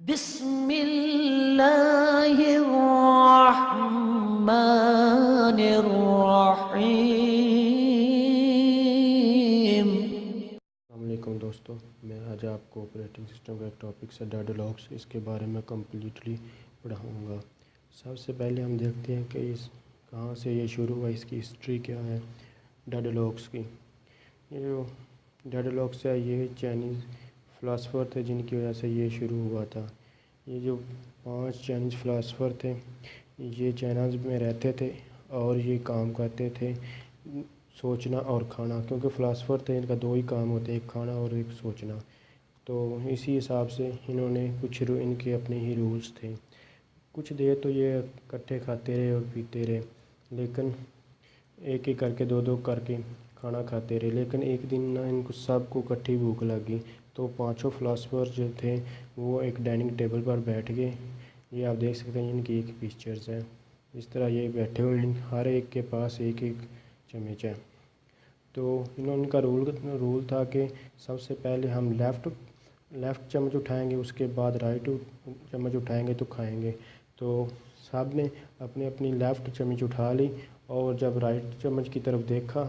बिस्मिल्लाहिर्रहमानिर्रहीम। अस्सलामुअलैकुम दोस्तों, मैं आज आपको ऑपरेटिंग सिस्टम का एक टॉपिक से डेडलॉक्स इसके बारे में कम्प्लीटली पढ़ाऊँगा। सबसे पहले हम देखते हैं कि इस कहाँ से ये शुरू हुआ, इसकी हिस्ट्री क्या है डेडलॉक्स की। ये जो डेडलॉक्स है ये चाइनीज़ फ़िलासफ़र थे जिनकी वजह से ये शुरू हुआ था। ये जो 5 चाइनीज़ फ़िलासफ़र थे ये चाइनाज़ में रहते थे और ये काम करते थे सोचना और खाना, क्योंकि फ़िलासफ़र थे इनका 2 ही काम होते, एक खाना और एक सोचना। तो इसी हिसाब से इन्होंने कुछ इनके अपने ही रूल्स थे। कुछ देर तो ये इकट्ठे खाते रहे और पीते रहे, लेकिन एक एक करके 2-2 करके खाना खाते रहे। लेकिन एक दिन ना इनको सबको इकट्ठी भूख लगी, तो पांचों फ़िलासफ़र जो थे वो एक डाइनिंग टेबल पर बैठ गए। ये आप देख सकते हैं इनकी एक पिक्चर्स है। इस तरह ये बैठे हुए हैं, हर एक के पास एक एक चम्मच है। तो इनका रूल था कि सबसे पहले हम लेफ़्ट चम्मच उठाएंगे, उसके बाद राइट चम्मच उठाएंगे तो खाएंगे। तो सब ने अपनी अपनी लेफ़्ट चम्मच उठा ली और जब राइट चम्मच की तरफ देखा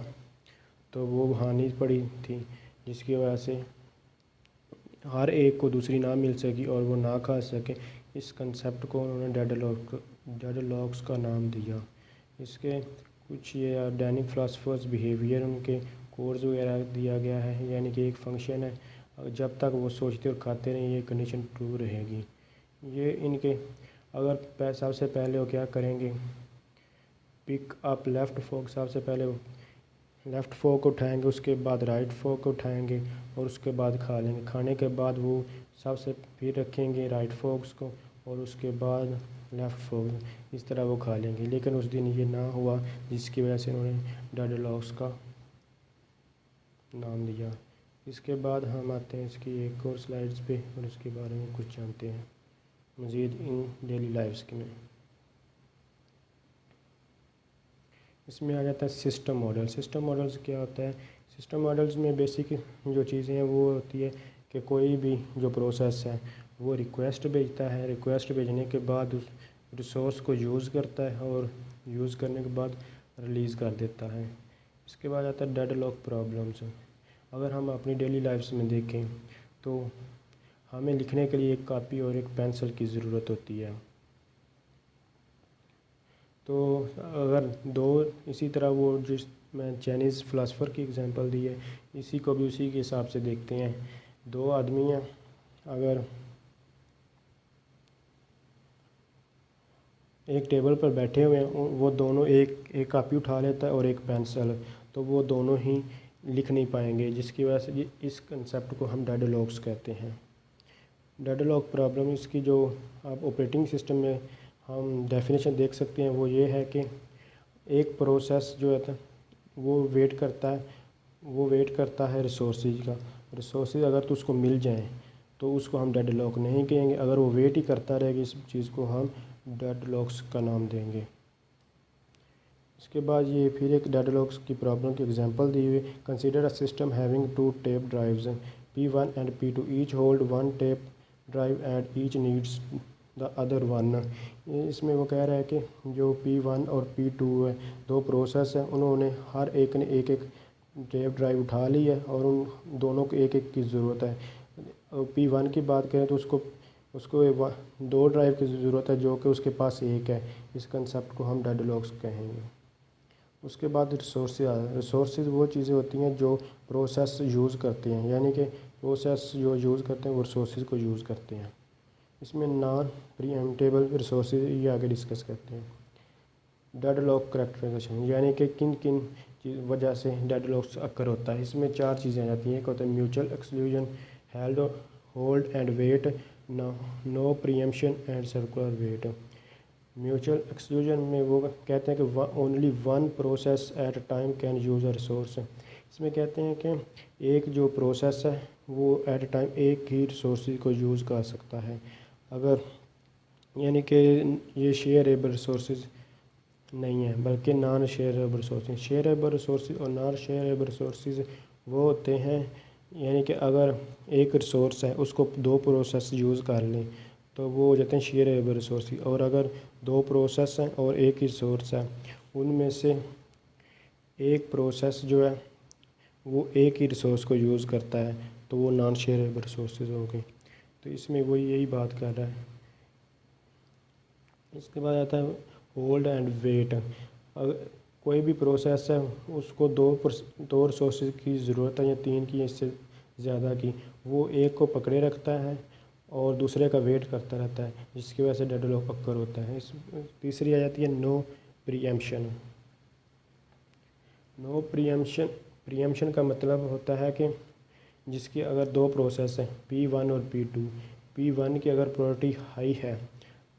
तो वो हानि पड़ी थी, जिसकी वजह से हर एक को दूसरी ना मिल सकी और वो ना खा सके। इस कंसेप्ट को उन्होंने डेडलॉक्स का नाम दिया। इसके कुछ ये डायनिक फ़िलासफ़र्स बिहेवियर उनके कोर्स वगैरह दिया गया है, यानी कि एक फंक्शन है, जब तक वो सोचते और खाते रहें ये कंडीशन ट्रू रहेगी। ये इनके अगर सबसे पहले वो क्या करेंगे, पिक अप लेफ़्ट फोक, सबसे पहले लेफ़्ट फोक उठाएंगे, उसके बाद राइट फोक उठाएंगे और उसके बाद खा लेंगे। खाने के बाद वो सबसे फिर रखेंगे राइट फोक्स को और उसके बाद लेफ़्ट फोक, इस तरह वो खा लेंगे। लेकिन उस दिन ये ना हुआ, जिसकी वजह से उन्होंने डेडलॉक्स का नाम दिया। इसके बाद हम आते हैं इसकी एक और स्लाइड्स पे और उसके बारे में कुछ जानते हैं मज़ीद इन डेली लाइफ्स के में। इसमें आ जाता है सिस्टम मॉडल। सिस्टम मॉडल्स क्या होता है? सिस्टम मॉडल्स में बेसिक जो चीज़ें हैं वो होती है कि कोई भी जो प्रोसेस है वो रिक्वेस्ट भेजता है, रिक्वेस्ट भेजने के बाद उस रिसोर्स को यूज़ करता है और यूज़ करने के बाद रिलीज़ कर देता है। इसके बाद आता है डेडलॉक प्रॉब्लम्स। अगर हम अपनी डेली लाइफ्स में देखें तो हमें लिखने के लिए एक कॉपी और एक पेंसिल की ज़रूरत होती है। तो अगर दो इसी तरह वो जिस मैं चाइनीज़ फ़िलासफ़र की एग्ज़ाम्पल दी है, इसी को भी उसी के हिसाब से देखते हैं। 2 आदमी हैं, अगर एक टेबल पर बैठे हुए हैं, वो दोनों एक कॉपी उठा लेता है और एक पेंसिल, तो वो दोनों ही लिख नहीं पाएंगे, जिसकी वजह से इस कंसेप्ट को हम डेडलॉक्स कहते हैं। डेडलॉक प्रॉब्लम इसकी जो आप ऑपरेटिंग सिस्टम में हम डेफिनेशन देख सकते हैं वो ये है कि एक प्रोसेस जो है वो वेट करता है रिसोर्सेज का। रिसोर्सेज अगर तो उसको मिल जाएं तो उसको हम डेडलॉक नहीं कहेंगे, अगर वो वेट ही करता रहेगा इस चीज़ को हम डेडलॉक्स का नाम देंगे। इसके बाद ये फिर एक डेडलॉक्स की प्रॉब्लम की एग्जांपल दी हुई। Consider a system having 2 tape drives P1 and P2, each hold 1 tape drive and each needs the other one. इसमें वो कह रहा है कि जो P1 और P2 है, 2 प्रोसेस हैं, उन्होंने हर एक ने एक एक टेप ड्राइव उठा ली है और उन दोनों को एक एक की ज़रूरत है। P1 की बात करें तो उसको उसको 2 ड्राइव की ज़रूरत है जो कि उसके पास एक है। इस कंसेप्ट को हम डेडलॉक्स कहेंगे। उसके बाद रिसोर्सेज वो चीज़ें होती हैं जो प्रोसेस यूज़ करते हैं, यानी कि प्रोसेस जो यूज़ करते हैं वो रिसोर्सेज को यूज़ करते हैं। इसमें नॉन प्रीएम्प्टेबल रिसोर्सेज ये आगे डिस्कस करते हैं। डेडलॉक करेक्टराइजेशन, यानी कि किन किन वजह से डेडलॉक्स अक्कर होता है। इसमें 4 चीज़ें आ जाती हैं। एक होता है mutual exclusion, hold and wait, no preemption and circular wait. Mutual exclusion में वो कहते हैं कि only one process at a time can use a resource. इसमें कहते हैं कि एक जो प्रोसेस है वो एट अ टाइम एक ही रिसोर्स को यूज़ कर सकता है। अगर यानी कि ये शेयरेबल रिसोर्सेज नहीं है बल्कि non shareable resources. Shareable resources और नॉन शेयरेबल रिसोर्सेज वो होते हैं, यानी कि अगर एक रिसोर्स है उसको 2 प्रोसेस यूज़ कर लें तो वो हो जाते हैं शेयरेबल रिसोर्स। और अगर दो प्रोसेस हैं और एक ही रिसोर्स है, उनमें से एक प्रोसेस जो है वो एक ही रिसोर्स को यूज़ करता है, तो वो नॉन शेयरेबल रिसोर्सेज हो गई। तो इसमें वही यही बात कर रहा है। इसके बाद आता है होल्ड एंड वेट। अगर कोई भी प्रोसेस है उसको दो रिसोर्सेज की ज़रूरत है या तीन की, इससे ज़्यादा की, वो एक को पकड़े रखता है और दूसरे का वेट करता रहता है, जिसकी वजह से डेडलॉक अक्कर होता है। इस तीसरी आ जाती है नो प्रीएम्पशन। नो प्रीएम्पशन का मतलब होता है कि जिसकी अगर दो प्रोसेस हैं P1 और P2, P1 की अगर प्रायोरिटी हाई है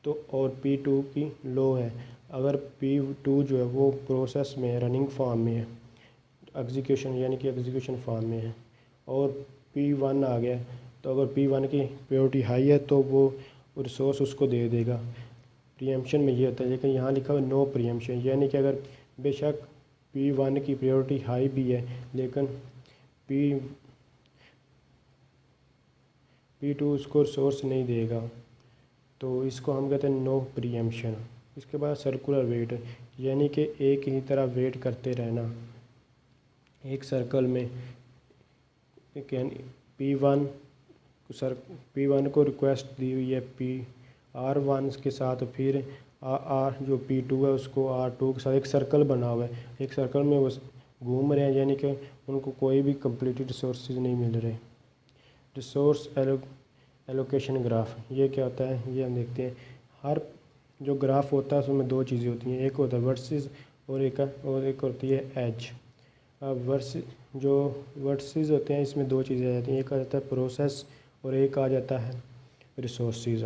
तो और P2 की लो है, अगर P2 जो है वो प्रोसेस में रनिंग फॉर्म में है, एग्जीक्यूशन यानी कि एग्जीक्यूशन फॉर्म में है, और P1 आ गया, तो अगर P1 की प्रायोरिटी हाई है तो वो रिसोर्स उसको दे देगा। प्रीएम्पशन में ये होता है, लेकिन यहाँ लिखा हुआ नो प्रीएम्पशन, यानी कि अगर बेशक P1 की प्रायोरिटी हाई भी है लेकिन P2 उसको रिसोर्स नहीं देगा, तो इसको हम कहते हैं नो प्रीएम्पशन। इसके बाद सर्कुलर वेट, यानी कि एक ही तरह वेट करते रहना एक सर्कल में। P1 P1 को रिक्वेस्ट दी हुई है R1 के साथ, फिर आर जो P2 है उसको R2 के साथ एक सर्कल बना हुआ है, एक सर्कल में वो घूम रहे हैं, यानी कि उनको कोई भी कंप्लीटेड रिसोर्सेज नहीं मिल रहे। रिसोर्स एलोकेशन ग्राफ, ये क्या होता है ये हम देखते हैं। हर जो ग्राफ होता है उसमें दो चीज़ें होती हैं, एक होता है वर्सेस और एक होती है एज। अब जो वर्सेस होते हैं इसमें दो चीज़ें आ जाती हैं, एक आ जाता है प्रोसेस और एक आ जाता है रिसोर्सेज।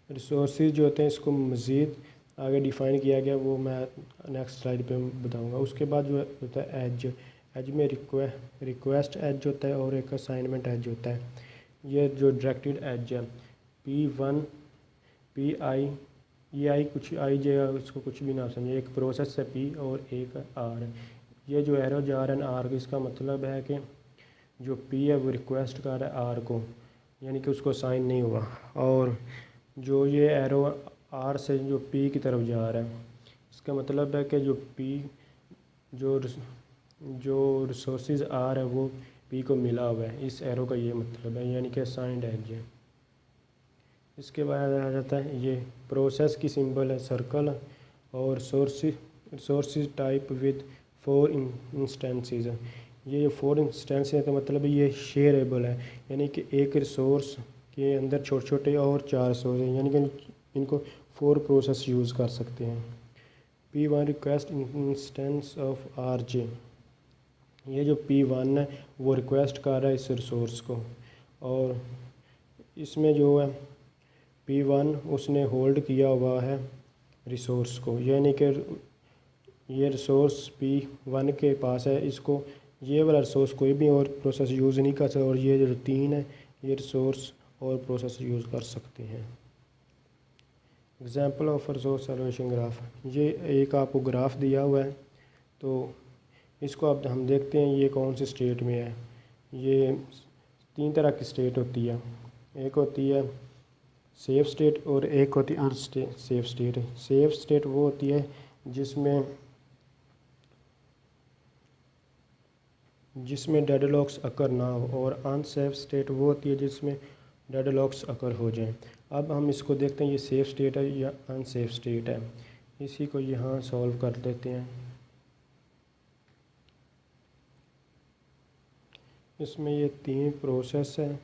रिसोर्सेज जो होते हैं इसको मज़ीद आगे डिफ़ाइन किया गया, वो मैं नेक्स्ट स्लाइड पे बताऊंगा। उसके बाद जो होता है एज, एज में रिक्वेस्ट एज होता है और एक असाइनमेंट एज होता है। ये जो डायरेक्टेड एज है P1 PI EI कुछ आई जे, इसको कुछ भी ना समझे, एक प्रोसेस है P और एक R है। ये जो एरो जा रहा है R, इसका मतलब है कि जो P है वो रिक्वेस्ट कर रहा है R को, यानी कि उसको साइन नहीं हुआ, और जो ये एरो R से जो P की तरफ जा रहा है, इसका मतलब है कि जो P जो रिसोर्सेज R है वो P को मिला हुआ है। इस एरो का ये मतलब है, यानी कि असाइंड एज है। इसके बाद आ जाता है ये प्रोसेस की सिंबल है सर्कल, और सोर्सेज टाइप विद 4 इंस्टेंसेस है। ये 4 इंस्टेंस है तो मतलब ये शेयरेबल है, यानी कि एक रिसोर्स के अंदर छोटे छोटे और 4 रिसोर्स हैं, यानी कि इनको 4 प्रोसेस यूज़ कर सकते हैं। P1 request instance of RJ, ये जो P1 है वो रिक्वेस्ट कर रहा है इस रिसोर्स को, और इसमें जो है P1 उसने होल्ड किया हुआ है रिसोर्स को, यानी कि ये रिसोर्स P1 के पास है, इसको ये वाला रिसोर्स कोई भी और प्रोसेस यूज़ नहीं कर सकता, और ये जो 3 है ये रिसोर्स और प्रोसेस यूज़ कर सकते हैं। Example of resource allocation graph, ये एक आपको ग्राफ दिया हुआ है, तो इसको अब हम देखते हैं ये कौन सी स्टेट में है। ये 3 तरह की स्टेट होती है, एक होती है सेफ स्टेट और एक होती है अनसेफ स्टेट। सेफ स्टेट वो होती है जिसमें डेडलॉक्स अकर ना हो, और अनसेफ स्टेट वो होती है जिसमें डेडलॉक्स अकर हो जाएं। अब हम इसको देखते हैं ये सेफ स्टेट है या अनसेफ स्टेट है। इसी को यहाँ सॉल्व कर देते हैं। इसमें ये 3 प्रोसेस है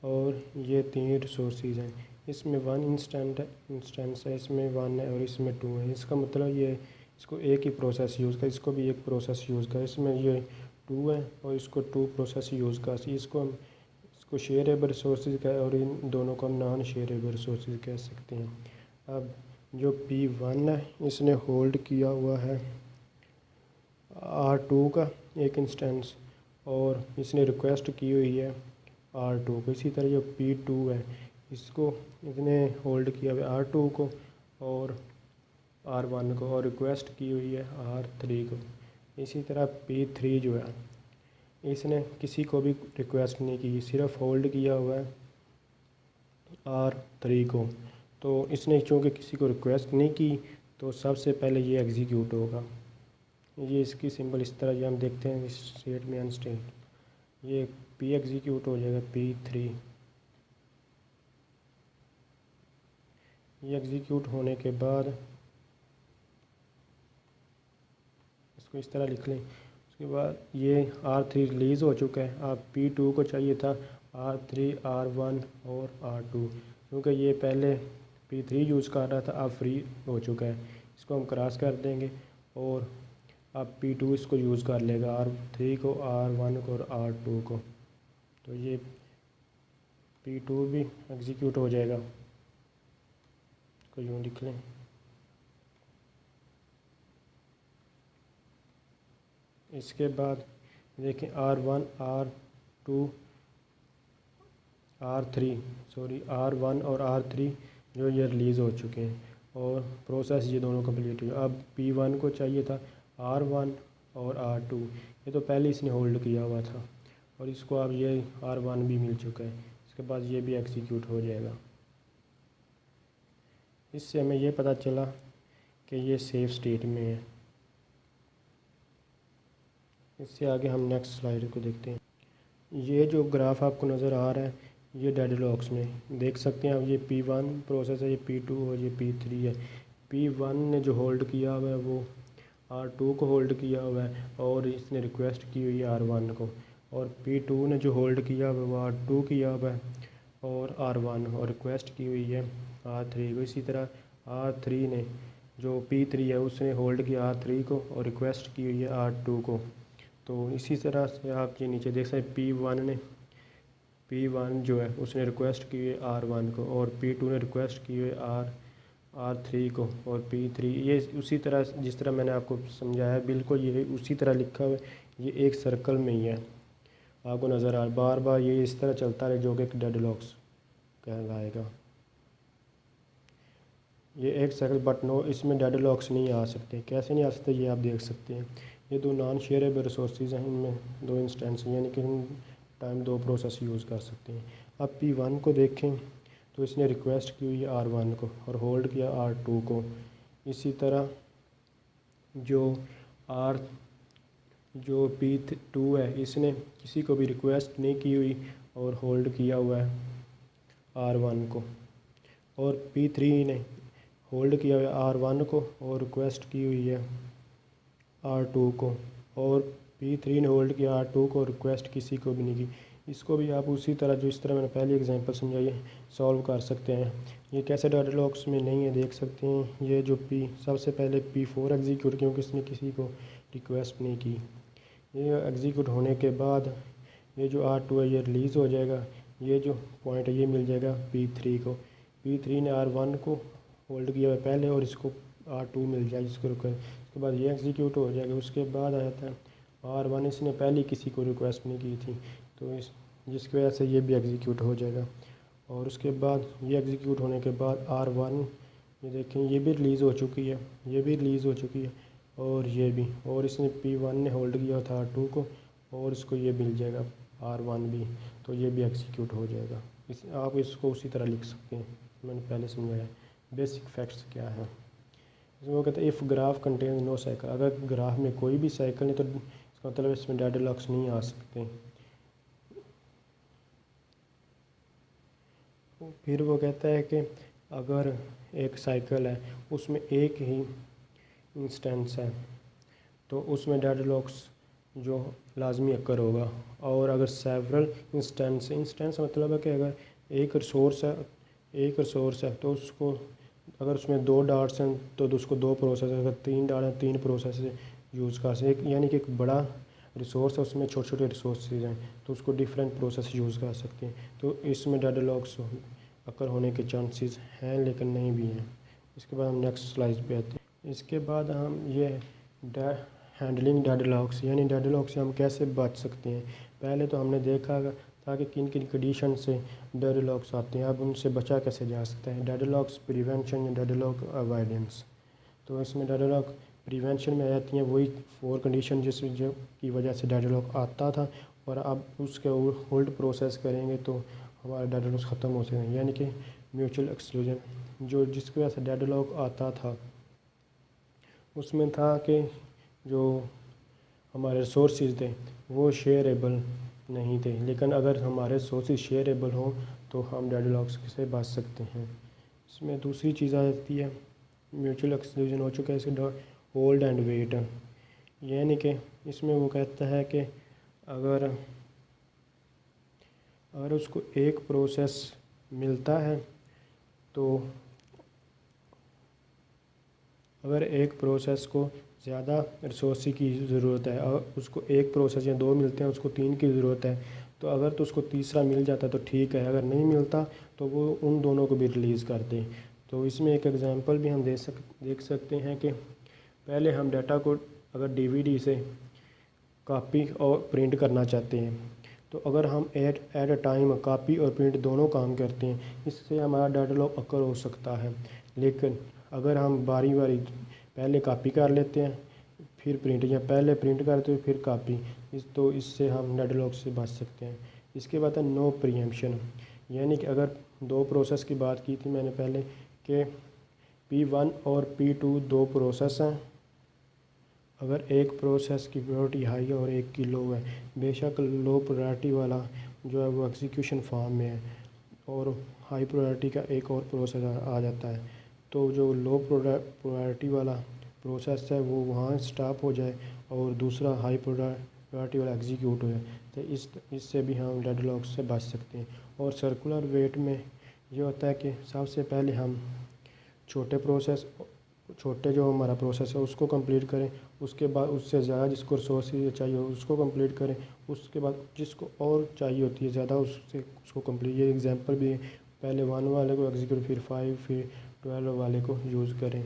और ये 3 रिसोर्सेज हैं। इसमें 1 इंस्टेंस है, इसमें 1 है और इसमें 2 है। इसका मतलब ये इसको एक ही प्रोसेस यूज़ कर, इसको भी एक प्रोसेस यूज़ कर, इसमें ये 2 है और इसको 2 प्रोसेस यूज़ कर। इसको शेयरेबल रिसोर्सेज का, और इन दोनों को नॉन शेयरेबल रिसोर्सेज कह सकते हैं। अब जो P1 है इसने होल्ड किया हुआ है R2 का एक इंस्टेंस, और इसने रिक्वेस्ट की हुई है R2 को। इसी तरह जो P2 है इसको इसने होल्ड किया हुआ है R2 को और R1 को, और रिक्वेस्ट की हुई है R3 को। इसी तरह P3 जो है इसने किसी को भी रिक्वेस्ट नहीं की, सिर्फ होल्ड किया हुआ है R3 को। तो इसने चूँकि किसी को रिक्वेस्ट नहीं की तो सबसे पहले ये एग्जीक्यूट होगा। ये इसकी सिंबल इस तरह ये हम देखते हैं इस स्टेट में अनस्टेट, ये P एग्जीक्यूट हो जाएगा P3। ये एग्जीक्यूट होने के बाद इसको इस तरह लिख लें। उसके बाद ये R3 रिलीज़ हो चुका है। अब P2 को चाहिए था R3, R1 और R2, क्योंकि ये पहले P3 यूज़ कर रहा था, अब फ्री हो चुका है। इसको हम क्रॉस कर देंगे और अब P2 इसको यूज़ कर लेगा, R3 को, R1 को और R2 को। तो ये P2 भी एग्जीक्यूट हो जाएगा। इसको यूँ लिख लें। इसके बाद देखें R1, R2, R1 और R3 जो ये रिलीज़ हो चुके हैं और प्रोसेस ये दोनों कंप्लीट हुए। अब P1 को चाहिए था R1 और R2, ये तो पहले इसने होल्ड किया हुआ था और इसको अब ये R1 भी मिल चुका है। इसके बाद ये भी एग्जीक्यूट हो जाएगा। इससे हमें ये पता चला कि ये सेफ स्टेट में है। इससे आगे हम नेक्स्ट स्लाइड को देखते हैं। ये जो ग्राफ आपको नज़र आ रहा है ये डेडलॉक्स में देख सकते हैं आप। ये P1 प्रोसेस है, ये P2 और ये P3 है। P1 ने जो होल्ड किया हुआ है वो R2 को होल्ड किया हुआ है और इसने रिक्वेस्ट की हुई है R1 को, और P2 ने जो होल्ड किया हुआ है वो R2 किया हुआ है और R1 और रिक्वेस्ट की हुई है R3 को। इसी तरह R3 ने जो P3 है उसने होल्ड किया R3 को और रिक्वेस्ट की हुई है R2 को। तो इसी तरह से आप ये नीचे देख सकते हैं P1 जो है उसने रिक्वेस्ट की है R1 को और P2 ने रिक्वेस्ट की है R3 को और P3 ये उसी तरह जिस तरह मैंने आपको समझाया बिल्कुल ये उसी तरह लिखा हुआ है। ये एक सर्कल में ही है, आपको नज़र आ बार बार ये इस तरह चलता रहे जो कि एक डेडलॉक्स कहलाएगा। ये एक सर्कल बट नो इसमें डेडलॉक्स नहीं आ सकते। कैसे नहीं आ सकते ये आप देख सकते हैं। ये दो नॉन शेयरेबल रिसोर्सेज हैं, इनमें दो इंस्टेंस यानी कि टाइम दो प्रोसेस यूज़ कर सकते हैं। अब P1 को देखें तो इसने रिक्वेस्ट की हुई है R1 को और होल्ड किया R2 को। इसी तरह जो P2 है इसने किसी को भी रिक्वेस्ट नहीं की हुई और होल्ड किया हुआ है R1 को, और P3 ने होल्ड किया हुआ है R1 को और रिक्वेस्ट की हुई है R2 को, और P3 ने होल्ड किया R2 को, रिक्वेस्ट किसी को भी नहीं की। इसको भी आप उसी तरह जो इस तरह मैंने पहले एग्जांपल समझाई है सॉल्व कर सकते हैं। ये कैसे डेडलॉक्स में नहीं है देख सकते हैं। ये जो सबसे पहले P4 एग्जीक्यूट क्योंकि इसने किसी को रिक्वेस्ट नहीं की। ये एग्जीक्यूट होने के बाद ये जो R2 है ये रिलीज़ हो जाएगा। ये जो पॉइंट है ये मिल जाएगा P3 को। P3 ने R1 को होल्ड किया हुआ पहले और इसको R2 मिल जाए जिसको रिक्वेस्ट, उसके बाद ये एग्जीक्यूट हो जाएगा। उसके बाद आया था R1, इसने पहले किसी को रिक्वेस्ट नहीं की थी तो जिसकी वजह से ये भी एग्जीक्यूट हो जाएगा। और उसके बाद ये एग्जीक्यूट होने के बाद R1 ये देखें ये भी रिलीज़ हो चुकी है, ये भी रिलीज़ हो चुकी है और ये भी, और इसने P1 ने होल्ड किया था R2 को और इसको ये मिल जाएगा R1 भी, तो ये भी एग्जीक्यूट हो जाएगा। आप इसको उसी तरह लिख सकते हैं मैंने पहले समझाया। बेसिक फैक्ट्स क्या है इसमें, वो कहते हैं if graph contain no cycle, अगर ग्राफ में कोई भी साइकिल नहीं तो इसका मतलब इसमें डेडलॉक्स नहीं आ सकते। फिर वो कहता है कि अगर एक साइकिल है उसमें एक ही इंस्टेंस है तो उसमें डेडलॉक्स जो लाजमी अकर होगा, और अगर सेवरल इंस्टेंस मतलब है कि अगर एक रिसोर्स है तो उसको अगर उसमें दो डाट्स हैं तो उसको दो प्रोसेस, अगर तीन डाट हैं तीन प्रोसेस यूज़ कर सकते। यानी कि एक बड़ा रिसोर्स है उसमें छोटे छोटे रिसोर्सेज हैं तो उसको डिफरेंट प्रोसेस यूज़ कर सकते हैं। तो इसमें डेडलॉक्स अकर होने के चांसेस हैं लेकिन नहीं भी हैं। इसके बाद हम नेक्स्ट स्लाइड पे आते हैं। इसके बाद हम ये हैंडलिंग डेडलॉक्स यानी डेडलॉक्स से हम कैसे बच सकते हैं। पहले तो हमने देखा था कि किन किन कंडीशन से डेडलॉक्स आते हैं, अब उनसे बचा कैसे जा सकता है। डेडलॉक्स प्रिवेंशन या डेडलॉक अवॉइडेंस, तो इसमें डेडलॉक प्रिवेंशन में आती हैं वही 4 कंडीशन जिस की वजह से डेडलॉक आता था, और अब उसके होल्ड प्रोसेस करेंगे तो हमारे डाटा लॉक्स ख़त्म हो सकते हैं, यानी कि म्यूचुअल एक्सक्लूजन। जो जिसकी वजह से डाटा लॉक आता था उसमें था कि जो हमारे रिसोर्सेज थे वो शेयरेबल नहीं थे, लेकिन अगर हमारे रिसोर्सेज शेयरेबल हों तो हम डाटा लॉक्स से बच सकते हैं। इसमें दूसरी चीज़ आ जाती है, म्यूचुअल एक्सक्लूजन हो चुका है इसके होल्ड एंड वेट, यानी कि इसमें वो कहता है कि अगर उसको एक प्रोसेस मिलता है तो अगर एक प्रोसेस को ज़्यादा रिसोर्स की ज़रूरत है और उसको एक प्रोसेस या 2 मिलते हैं उसको 3 की ज़रूरत है, तो अगर तो उसको तीसरा मिल जाता तो ठीक है, अगर नहीं मिलता तो वो उन दोनों को भी रिलीज़ कर दें। तो इसमें एक एग्ज़ाम्पल भी हम देख सकते हैं कि पहले हम डाटा को अगर डीवीडी से कॉपी और प्रिंट करना चाहते हैं तो अगर हम एट अ टाइम कॉपी और प्रिंट दोनों काम करते हैं इससे हमारा डाटा लॉक अकर हो सकता है। लेकिन अगर हम बारी बारी पहले कॉपी कर लेते हैं फिर प्रिंट, या पहले प्रिंट करते हैं फिर कॉपी, तो इससे हम डाटा लॉक से बच सकते हैं। इसके बाद है नो प्रीएम्पशन, यानी कि अगर 2 प्रोसेस की बात की थी मैंने पहले कि P1 और P2 2 प्रोसेस हैं। अगर एक प्रोसेस की प्रायोरिटी हाई है और एक की लो है, बेशक लो प्रायोरिटी वाला जो है वो एग्जीक्यूशन फॉर्म में है और हाई प्रायोरिटी का एक और प्रोसेस आ जाता है, तो जो लो प्रायोरिटी वाला प्रोसेस है वो वहाँ स्टॉप हो जाए और दूसरा हाई प्रायोरिटी वाला एग्जीक्यूट हो जाए, तो इससे भी हम डेडलॉक से बच सकते हैं। और सर्कुलर वेट में ये होता है कि सबसे पहले हम छोटे जो हमारा प्रोसेस है उसको कंप्लीट करें, उसके बाद उससे ज़्यादा जिसको रिसोर्सेज चाहिए उसको कंप्लीट करें, उसके बाद जिसको और चाहिए होती है ज़्यादा उसको कंप्लीट, ये एग्जांपल भी है, पहले 1 वाले को एग्जीक्यूट फिर 5 फिर 12 वाले को यूज़ करें,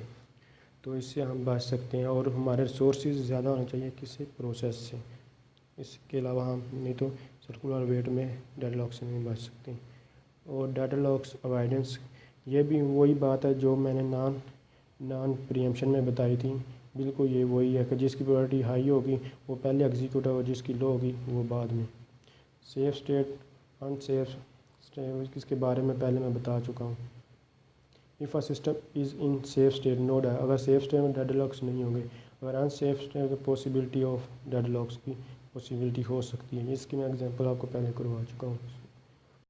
तो इससे हम बच सकते हैं। और हमारे रिसोर्सेज ज़्यादा होना चाहिए किसी प्रोसेस से, इसके अलावा हम नहीं तो सर्कुलर वेट में डेडलॉक से नहीं बच सकते। और डेडलॉक्स अवॉइडेंस, ये भी वही बात है जो मैंने नॉन प्रीएम्पशन में बताई थी, बिल्कुल ये वही है कि जिसकी प्रायोरिटी हाई होगी वो पहले एग्जीक्यूट होगा, जिसकी लो होगी वो बाद में। सेफ स्टेट अनसेफ स्टेट इसके बारे में पहले मैं बता चुका हूँ। If a system is in safe state no data, अगर सेफ स्टेट में डेडलॉक्स नहीं होंगे, अगर अनसेफ स्टेट में पॉसिबिलिटी ऑफ डेडलॉक्स की पॉसिबिलिटी हो सकती है। इसकी मैं एग्जांपल आपको पहले करवा चुका हूँ।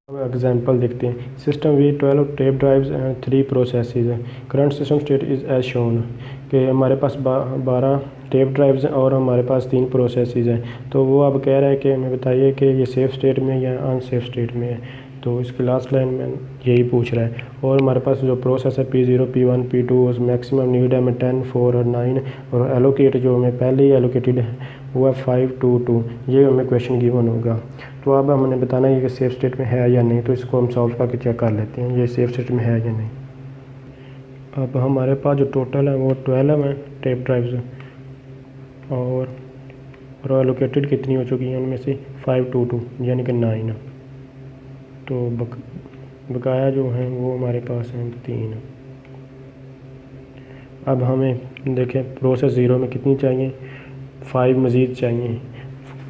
हम एग्जांपल देखते हैं। System we 12 tape drives and 3 processes है। Current system state is as shown, कि हमारे पास 12 टेप ड्राइव्स हैं और हमारे पास 3 प्रोसेसेस हैं। तो वो अब कह रहा है कि हमें बताइए कि ये सेफ़ स्टेट में या अनसेफ स्टेट में है, तो इसकी लास्ट लाइन में यही पूछ रहा है। और हमारे पास जो प्रोसेस है P0 P1 P2 maximum need है हमें 10 4 और 9, और एलोकेट जो हमें पहले ही एलोकेटेड है वो है 5 2 2, ये हमें क्वेश्चन गिवन होगा। तो अब हमने बताना है कि सेफ स्टेट में है या नहीं, तो इसको हम सॉल्व करके चेक कर लेते हैं ये सेफ स्टेट में है या नहीं। अब हमारे पास जो टोटल है वो 12 है टेप ड्राइव्स, और एलोकेटेड कितनी हो चुकी हैं उनमें से 5 2 2 यानी कि 9, तो बकाया जो हैं वो हमारे पास हैं 3। अब हमें देखें प्रोसेस 0 में कितनी चाहिए, 5 मज़ीद चाहिए,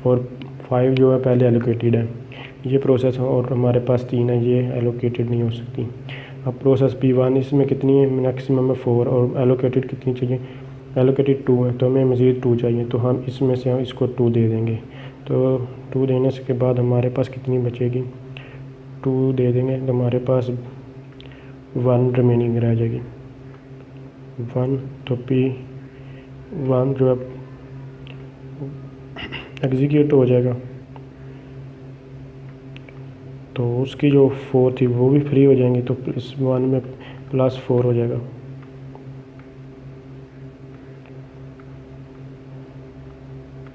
और 5 जो है पहले एलोकेटेड है ये प्रोसेस है, और हमारे पास 3 है ये एलोकेटेड नहीं हो सकती। अब प्रोसेस P1 इसमें कितनी है, मैक्सिमम में 4, और एलोकेटेड कितनी चाहिए, एलोकेटेड 2 है, तो हमें मज़ीद 2 चाहिए, तो हम इसमें से हम इसको 2 दे देंगे। तो 2 देने के बाद हमारे पास कितनी बचेगी, 2 दे देंगे तो हमारे पास 1 रिमेनिंग रह जाएगी 1। तो P1 जो है एग्जीक्यूट हो जाएगा, तो उसकी जो 4 थी वो भी फ्री हो जाएंगी, तो +1 में +4 हो जाएगा।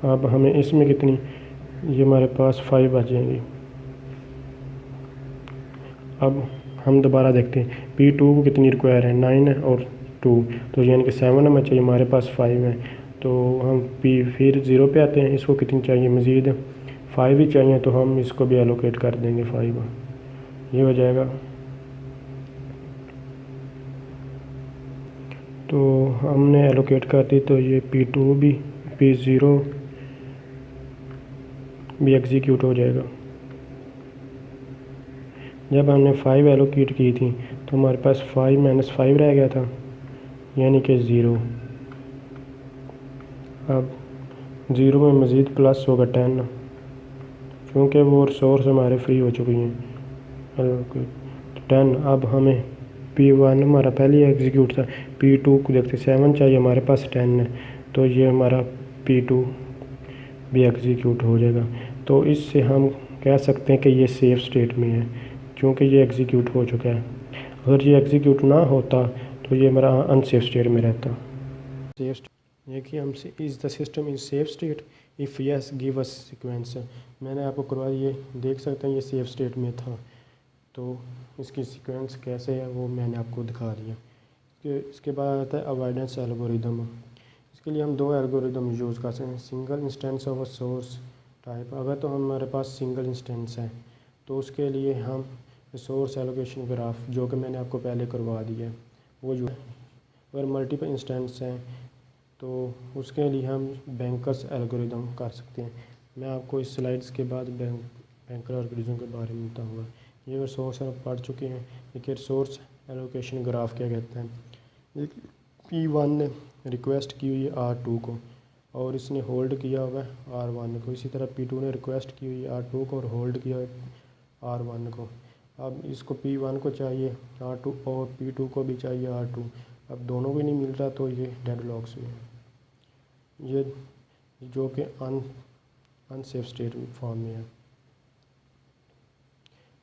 अब हमें इसमें कितनी, ये हमारे पास 5 बच जाएंगी। अब हम दोबारा देखते हैं P2 को कितनी रिक्वायर है, 9 है और 2, तो यानी कि 7 हमें चाहिए, हमारे पास 5 है, तो हम फिर 0 पे आते हैं, इसको कितनी चाहिए मज़ीद 5 ही चाहिए, तो हम इसको भी एलोकेट कर देंगे 5, ये हो जाएगा। तो हमने एलोकेट कर दी, तो ये P2 भी P0 भी एग्जीक्यूट हो जाएगा। जब हमने 5 एलोकेट की थी तो हमारे पास 5 माइनस 5 रह गया था, यानी कि 0। अब 0 में मज़ीद प्लस होगा 10, क्योंकि वो रिसोर्स हमारे फ्री हो चुकी हैं 10। अब हमें P1 हमारा पहले एग्जीक्यूट था, P2 को देखते 7 चाहिए, हमारे पास 10 है, तो ये हमारा P2 भी एग्जीक्यूट हो जाएगा। तो इससे हम कह सकते हैं कि ये सेफ़ स्टेट में है, क्योंकि ये एग्जीक्यूट हो चुका है। अगर ये एग्जीक्यूट ना होता तो ये हमारा अनसेफ स्टेट में रहता। सेफ देखिए हम is the system in safe state if yes give us sequence. मैंने आपको करवा ये देख सकते हैं ये सेफ स्टेट में था, तो इसकी सीक्वेंस कैसे है वो मैंने आपको दिखा दिया। इसके बाद आता है अवॉइडेंस एल्गोरिदम। इसके लिए हम 2 एल्गोरिदम यूज़ कर सकते हैं। Single instance of a source type, अगर तो हमारे पास सिंगल इंस्टेंस है तो उसके लिए हम रिसोर्स एलोकेशन ग्राफ, जो कि मैंने आपको पहले करवा दिया है, वो जो अगर मल्टीपल इंस्टेंस हैं तो उसके लिए हम बैंकर्स एल्गोरिदम कर सकते हैं। मैं आपको इस स्लाइड्स के बाद बैंकर एल्गोरिदम के बारे में बताऊँगा। ये रिसोर्स आप पढ़ चुके हैं। देखिए रिसोर्स एलोकेशन ग्राफ क्या कहता है। P1 ने रिक्वेस्ट की हुई है R2 को और इसने होल्ड किया हुआ है R1 को। इसी तरह P2 ने रिक्वेस्ट की हुई है R2 को और होल्ड किया है R1 को। अब इसको P1 को चाहिए R2 और P2 को भी चाहिए R2। अब दोनों को नहीं मिल रहा तो ये डेडलॉक्स में है, ये जो कि अनसेफ स्टेट फॉर्म में है।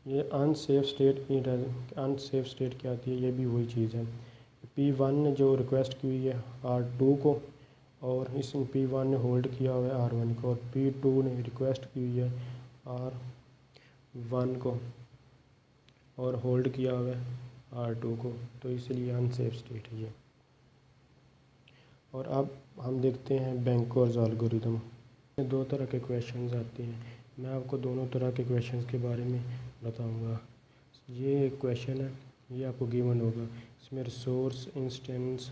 ये अनसेफ स्टेट क्या आती है, ये भी वही चीज़ है। P1 ने जो रिक्वेस्ट की हुई है R2 को और इस P1 ने होल्ड किया हुआ है R1 को, और P2 ने रिक्वेस्ट की हुई है R1 को और होल्ड किया हुआ है R2 को, तो इसलिए अनसेफ स्टेट है ये। और अब हम देखते हैं बैंकर्स एल्गोरिदम। 2 तरह के क्वेश्चंस आते हैं, मैं आपको दोनों तरह के क्वेश्चंस के बारे में बताऊंगा। ये एक क्वेश्चन है, ये आपको गिवन होगा, इसमें resource instance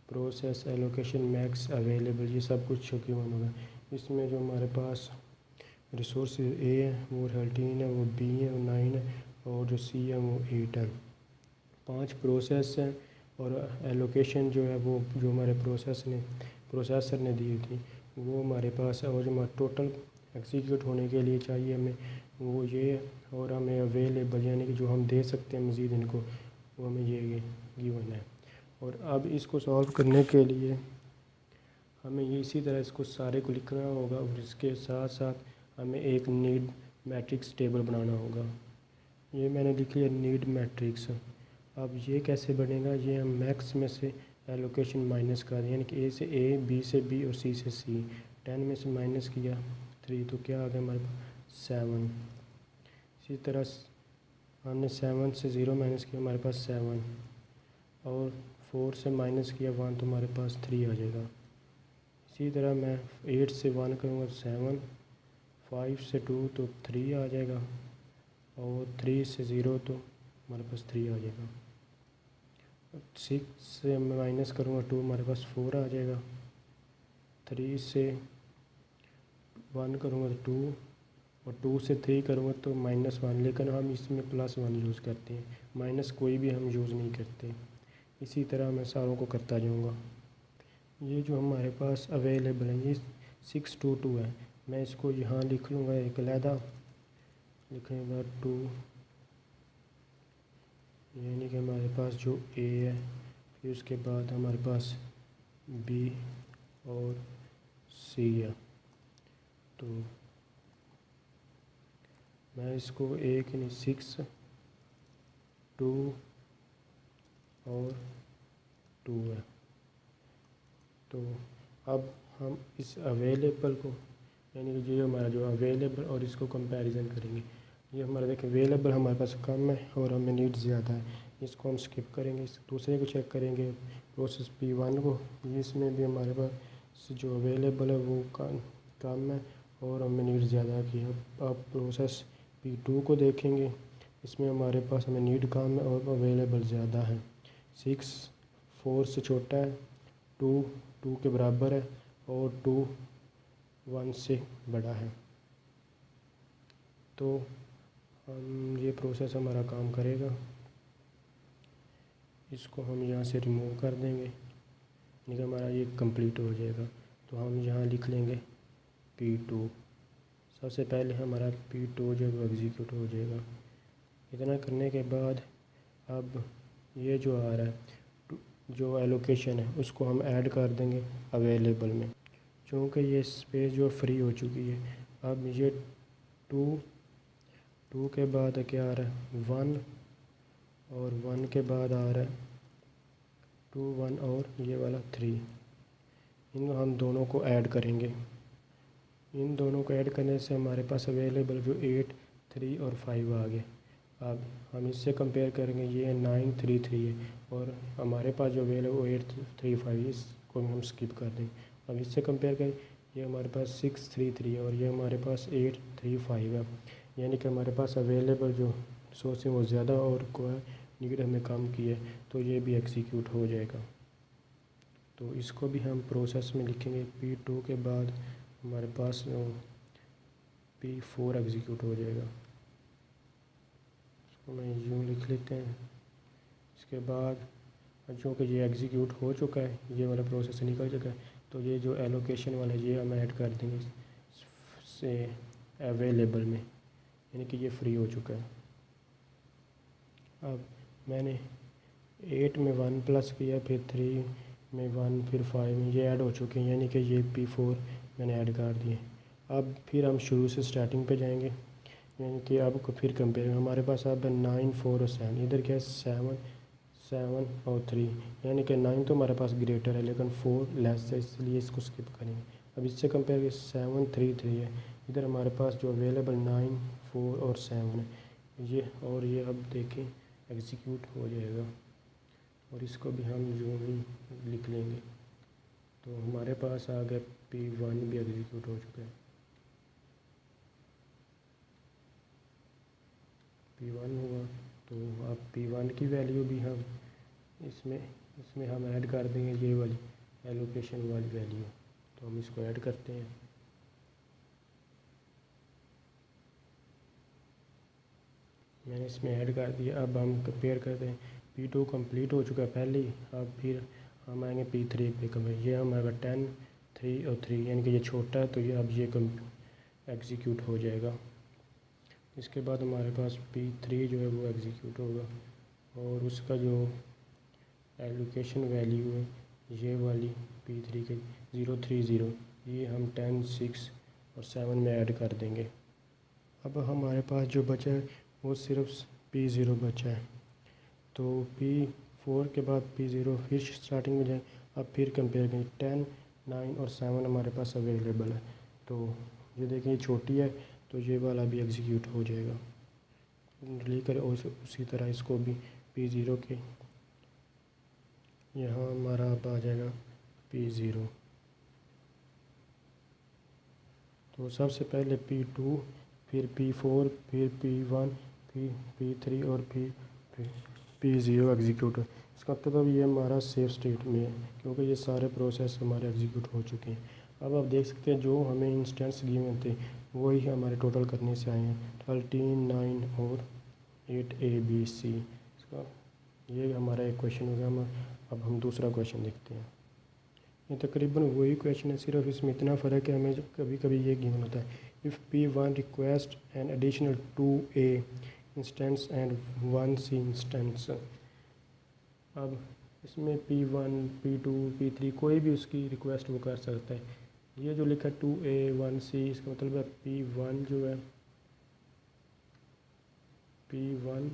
process allocation max available ये सब कुछ गिवन होगा। इसमें जो हमारे पास रिसोर्स ए है वो 13 है, वो बी है वो 9 है, और जो सी है वो 8 है। 5 प्रोसेस हैं और एलोकेशन जो है वो जो हमारे प्रोसेसर ने दी थी वो हमारे पास है, और जो हमारा टोटल एग्जीक्यूट होने के लिए चाहिए हमें वो ये है, और हमें अवेलेबल यानी कि जो हम दे सकते हैं मज़ीद इनको, वो हमें ये गिवन है। और अब इसको सॉल्व करने के लिए हमें ये इसी तरह इसको सारे को लिखना होगा, और इसके साथ साथ हमें एक नीड मैट्रिक्स टेबल बनाना होगा। ये मैंने लिख लिया नीड मैट्रिक्स। अब ये कैसे बनेगा, ये हम मैक्स में से एलोकेशन माइनस कर दें, यानी कि ए से ए, बी से बी और सी से सी। 10 में से माइनस किया 3 तो क्या आ गया हमारे पास 7। इसी तरह हमने 7 से 0 माइनस किया, हमारे पास 7, और 4 से माइनस किया 1 तो हमारे पास 3 आ जाएगा। इसी तरह मैं 8 से 1 करूँगा 7, 5 से 2 तो 3 आ जाएगा, और 3 से 0 तो हमारे पास 3 आ जाएगा। 6 से मैं माइनस करूँगा 2 हमारे पास 4 आ जाएगा। 3 से 1 करूँगा तो 2, और 2 से 3 करूँगा तो -1, लेकिन हम इसमें +1 यूज़ करते हैं, माइनस कोई भी हम यूज़ नहीं करते। इसी तरह मैं सारों को करता जाऊँगा। ये जो हमारे पास अवेलेबल है ये 622 है, मैं इसको यहाँ लिख लूँगा एक अलहदा, लिखने के बाद 2, यानी कि हमारे पास जो ए है, फिर उसके बाद हमारे पास बी और सी है। तो मैं इसको एक नहीं 6, 2 और 2 है। तो अब हम इस अवेलेबल को, यानी कि ये हमारा जो अवेलेबल और इसको कंपैरिजन करेंगे। ये हमारा देखिए अवेलेबल हमारे पास कम है और हमें नीड ज़्यादा है, इसको हम स्किप करेंगे। इस दूसरे को चेक करेंगे प्रोसेस P1 को, इसमें भी हमारे पास जो अवेलेबल है वो कम है और हमें नीड ज़्यादा की है। अब प्रोसेस P2 को देखेंगे, इसमें हमारे पास हमें नीड कम है और अवेलेबल ज़्यादा है। 6 4 से छोटा है, 2 2 के बराबर है, और 2 1 से बड़ा है। तो हम ये प्रोसेस हमारा काम करेगा। इसको हम यहाँ से रिमूव कर देंगे, यानी कि हमारा ये कंप्लीट हो जाएगा। तो हम यहाँ लिख लेंगे P2। सबसे पहले हमारा P2 जो है एग्जीक्यूट हो जाएगा। इतना करने के बाद अब ये जो आ रहा है जो एलोकेशन है उसको हम ऐड कर देंगे अवेलेबल में, क्योंकि ये स्पेस जो फ्री हो चुकी है। अब ये टू के बाद क्या आ रहा है 1, और 1 के बाद आ रहा है 2 1 और ये वाला 3। इन हम दोनों को ऐड करेंगे। इन दोनों को ऐड करने से हमारे पास अवेलेबल जो 8 3 और 5 आ गए। अब हम इससे कंपेयर करेंगे, ये 9 3 3 है और हमारे पास जो अवेलेबल वो 8 3 5, इसको हम स्किप कर देंगे। अब इससे कंपेयर करें, ये हमारे पास 6 3 3 है और ये हमारे पास 8 3 5 है। यानी कि हमारे पास अवेलेबल जो रिसोर्स है वो ज़्यादा और नीड हमें कम की है, तो ये भी एग्जीक्यूट हो जाएगा। तो इसको भी हम प्रोसेस में लिखेंगे। P2 के बाद हमारे पास P4 एग्जीक्यूट हो जाएगा। इसको मैं यूँ लिख लेते हैं। इसके बाद जो कि ये एग्जीक्यूट हो चुका है, ये वाला प्रोसेस निकल चुका है, तो ये जो एलोकेशन वाला ये हम ऐड कर देंगे से अवेलेबल में, यानी कि ये फ्री हो चुका है। अब मैंने 8 में 1 प्लस किया, फिर 3 में 1, फिर 5 में ये ऐड हो चुके हैं, यानी कि ये P4 मैंने ऐड कर दिए। अब फिर हम शुरू से स्टार्टिंग पे जाएंगे, यानी कि अब फिर कंपेयर हमारे पास अब 9 4 और 7। इधर क्या है 7 और 3, यानी कि 9 तो हमारे पास ग्रेटर है लेकिन 4 लेस है, इसलिए इसको स्किप करेंगे। अब इससे कंपेयर करें 7 3 3 है। इधर हमारे पास जो अवेलेबल 9 4 और 7 है, ये अब देखें एग्जीक्यूट हो जाएगा। और इसको भी हम यूँ ही लिख लेंगे। तो हमारे पास आ गया P1 भी एग्जीक्यूट हो चुका है। P1 हुआ, तो अब P1 की वैल्यू भी हम इसमें हम ऐड कर देंगे, ये वाली एलोकेशन वाली वैल्यू। तो हम इसको ऐड करते हैं। मैंने इसमें ऐड कर दिया। अब हम कंपेयर करते हैं। P2 कंप्लीट हो चुका है पहले ही। अब फिर हम आएंगे P3 पे कंपेयर। ये हमारा 10 3 और 3, यानी कि ये छोटा है, तो ये अब ये एग्जीक्यूट हो जाएगा। इसके बाद हमारे पास P3 जो है वो एग्जीक्यूट होगा, और उसका जो एलोकेशन वैल्यू है ये वाली P3 के 0 3 0, ये हम 10 6 और 7 में ऐड कर देंगे। अब हमारे पास जो बचा है वो सिर्फ P0 बचा है। तो P4 के बाद P0 फिर स्टार्टिंग में जाए। अब फिर कंपेयर करें, 10 9 और 7 हमारे पास अवेलेबल है। तो ये देखें ये छोटी है, तो ये वाला भी एग्जीक्यूट हो जाएगा। लेकर उसी तरह इसको भी P0 के यहाँ हमारा अब आ जाएगा P0। तो सबसे पहले P2, फिर P4, फिर P1, फिर P3 और फिर P0 एग्जीक्यूट। इसका मतलब ये हमारा सेफ स्टेट में है, क्योंकि ये सारे प्रोसेस हमारे एग्जीक्यूट हो चुके हैं। अब आप देख सकते हैं जो हमें इंस्टेंस गिवन थे वही हमारे टोटल करने से आए हैं, 13 9 और 8 ABC। इसका ये हमारा एक क्वेश्चन हो गया। अब हम दूसरा क्वेश्चन देखते हैं। ये तकरीबन वही क्वेश्चन है, सिर्फ इसमें इतना फ़र्क है, हमें कभी कभी ये गिवन होता है, if P1 request an additional 2A instance and 1C instance. अब इसमें P1 P2 P3 कोई भी उसकी रिक्वेस्ट वो कर सकता है। ये जो लिखा 2A 1C, इसका मतलब है P1 जो है P1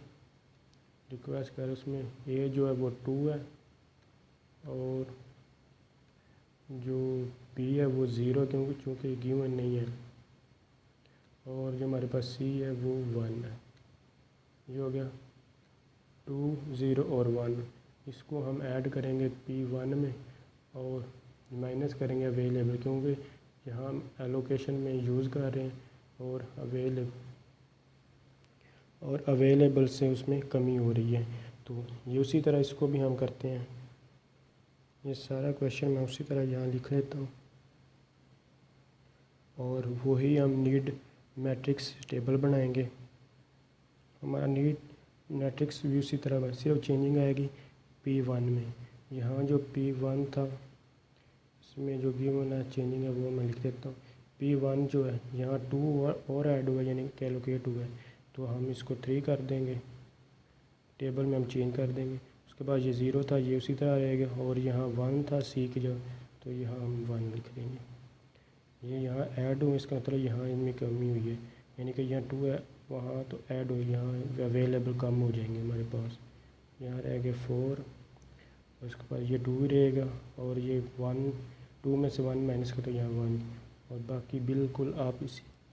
रिक्वेस्ट कर, उसमें A जो है वो 2 है और जो P है वो 0 क्योंकि गिवन नहीं है, और जो हमारे पास C है वो 1 है। ये हो गया 2 0 और 1। इसको हम ऐड करेंगे P1 में और माइनस करेंगे अवेलेबल, क्योंकि यहाँ हम एलोकेशन में यूज़ कर रहे हैं और अवेलेबल से उसमें कमी हो रही है। तो ये उसी तरह इसको भी हम करते हैं। ये सारा क्वेश्चन मैं उसी तरह यहाँ लिख लेता हूँ, और वही हम नीड मैट्रिक्स टेबल बनाएंगे। हमारा नीट मैट्रिक्स भी उसी तरह वैसे और चेंजिंग आएगी P1 में। यहाँ जो P1 था इसमें जो गिवन है चेंजिंग है वो मैं लिख देता हूँ। P1 जो है यहाँ 2 और ऐड हुआ यानी कि एलोकेट हुआ है, तो हम इसको 3 कर देंगे, टेबल में हम चेंज कर देंगे। उसके बाद ये 0 था, ये उसी तरह रहेगा, और यहाँ 1 था C की जगह, तो यहाँ हम 1 लिख देंगे। ये यहाँ ऐड हुआ, इसका मतलब यहाँ इनमें कमी हुई है, यानी कि यहाँ 2 है वहाँ तो ऐड हुई, यहाँ अवेलेबल कम हो जाएंगे हमारे पास। यहाँ रहेगा 4, उसके बाद ये 2 रहेगा, और ये 1 2 में से 1 माइनस का तो यहाँ 1, और बाकी बिल्कुल आप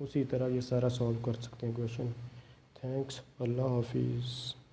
उसी तरह ये सारा सॉल्व कर सकते हैं क्वेश्चन। थैंक्स, अल्लाह हाफिज़।